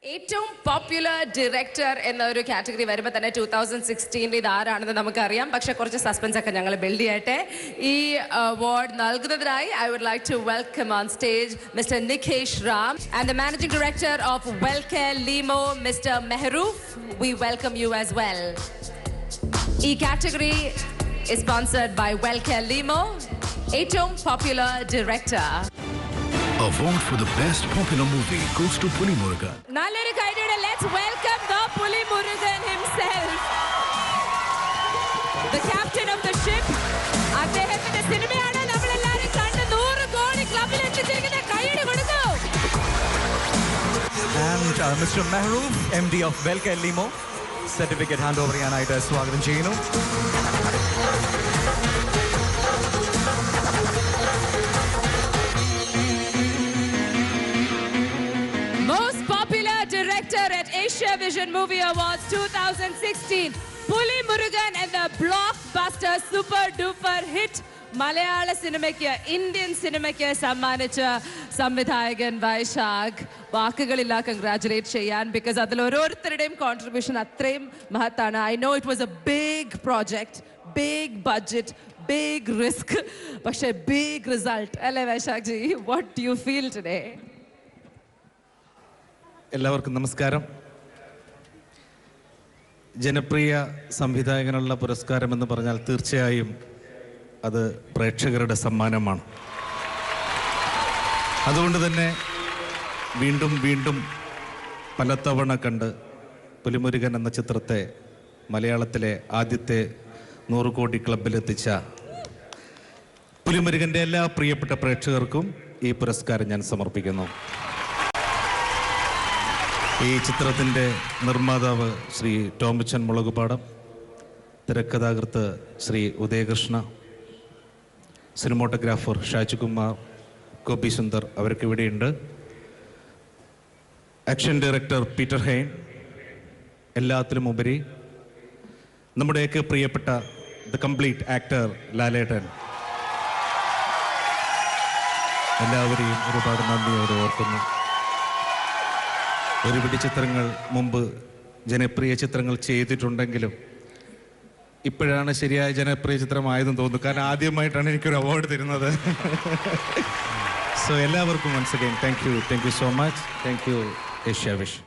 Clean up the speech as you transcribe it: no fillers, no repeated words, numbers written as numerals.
ഏറ്റവും popular director എന്ന ഒരു കാറ്റഗറി വരുമ്പോൾ തന്നെ 2016 ഇത് ആരാണെന്ന് നമുക്കറിയാം. പക്ഷെ കുറച്ച് സസ്പെൻസ് ഒക്കെ ഞങ്ങൾ ബിൽഡ് ചെയ്യട്ടെ. ഈ അവാർഡ് നൽകുന്നതിനായി I would like to welcome on stage Mister Nikhesh Ram and the managing director of Welcare Limo Mister Mehroof. We welcome you as well. ഈ category is sponsored by Welcare Limo. ഏറ്റവും popular director Award for the best popular movie goes to Puli Murugan. നല്ലൊരു കൈയ്യടിയോടെ let's welcome the Puli Murugan himself, the captain of the ship. അദ്ദേഹത്തിന്റെ സിനിമയാണ് നമ്മളെല്ലാവരും കണ്ട് 100 കോടി ക്ലബിൽ എത്തിച്ചിരിക്കുന്ന. കൈയ്യടി കൊടുക്കൂ. And Mr. Mehroof, MD of Welcare Limo, certificate handover ചെയ്യാനായിട്ട് സ്വാഗതം ചെയ്യുന്നു. Most popular director at Asia Vision Movie Awards 2016, Puli Murugan and the blockbuster super duper hit മലയാള സിനിമയ്ക്ക്, ഇന്ത്യൻ സിനിമയ്ക്ക് സമ്മാനിച്ച സംവിധായകൻ വൈശാഖ്. വാക്കുകളില്ല കൺഗ്രാറ്റുലേറ്റ് ചെയ്യാൻ. ബിക്കോസ് അതിൽ ഓരോരുത്തരുടെയും കോൺട്രിബ്യൂഷൻ അത്രയും മഹത്താണ്. I know it was a big project, big budget, big risk, പക്ഷേ ബിഗ് റിസൾട്ട് അല്ലേ Vaishakh ji? What do you feel today? എല്ലാവർക്കും നമസ്കാരം. ജനപ്രിയ സംവിധായകനുള്ള പുരസ്കാരം എന്ന് പറഞ്ഞാൽ തീർച്ചയായും അത് പ്രേക്ഷകരുടെ സമ്മാനമാണ്. അതുകൊണ്ട് തന്നെ വീണ്ടും വീണ്ടും പലതവണ കണ്ട് പുലിമുരുകൻ എന്ന ചിത്രത്തെ മലയാളത്തിലെ ആദ്യത്തെ 100 കോടി ക്ലബിലെത്തിച്ച പുലിമുരുകൻ്റെ എല്ലാ പ്രിയപ്പെട്ട പ്രേക്ഷകർക്കും ഈ പുരസ്കാരം ഞാൻ സമർപ്പിക്കുന്നു. ഈ ചിത്രത്തിൻ്റെ നിർമ്മാതാവ് ശ്രീ ടോമിച്ചൻ മുളകുപാടം, തിരക്കഥാകൃത്ത് ശ്രീ ഉദയകൃഷ്ണ, സിനിമോട്ടോഗ്രാഫർ ഷാജികുമാർ, ഗോപി സുന്ദർ അവരൊക്കെ ഇവിടെയുണ്ട്, ആക്ഷൻ ഡയറക്ടർ പീറ്റർ ഹെയ്ൻ, എല്ലാത്തിലും ഉപരി നമ്മുടെയൊക്കെ പ്രിയപ്പെട്ട ദ കംപ്ലീറ്റ് ആക്ടർ ലാലേട്ടൻ, എല്ലാവരെയും ഒരുപാട് നന്ദിയോടെ ഓർക്കുന്നു. ഒരുപിടി ചിത്രങ്ങൾ മുമ്പ് ജനപ്രിയ ചിത്രങ്ങൾ ചെയ്തിട്ടുണ്ടെങ്കിലും ഇപ്പോഴാണ് ശരിയായ ജനപ്രിയ ചിത്രമായതെന്ന് തോന്നുന്നു. കാരണം ആദ്യമായിട്ടാണ് എനിക്കൊരു അവാർഡ് തരുന്നത്. സോ എല്ലാവർക്കും once again thank you so much. Thank you Asia vision.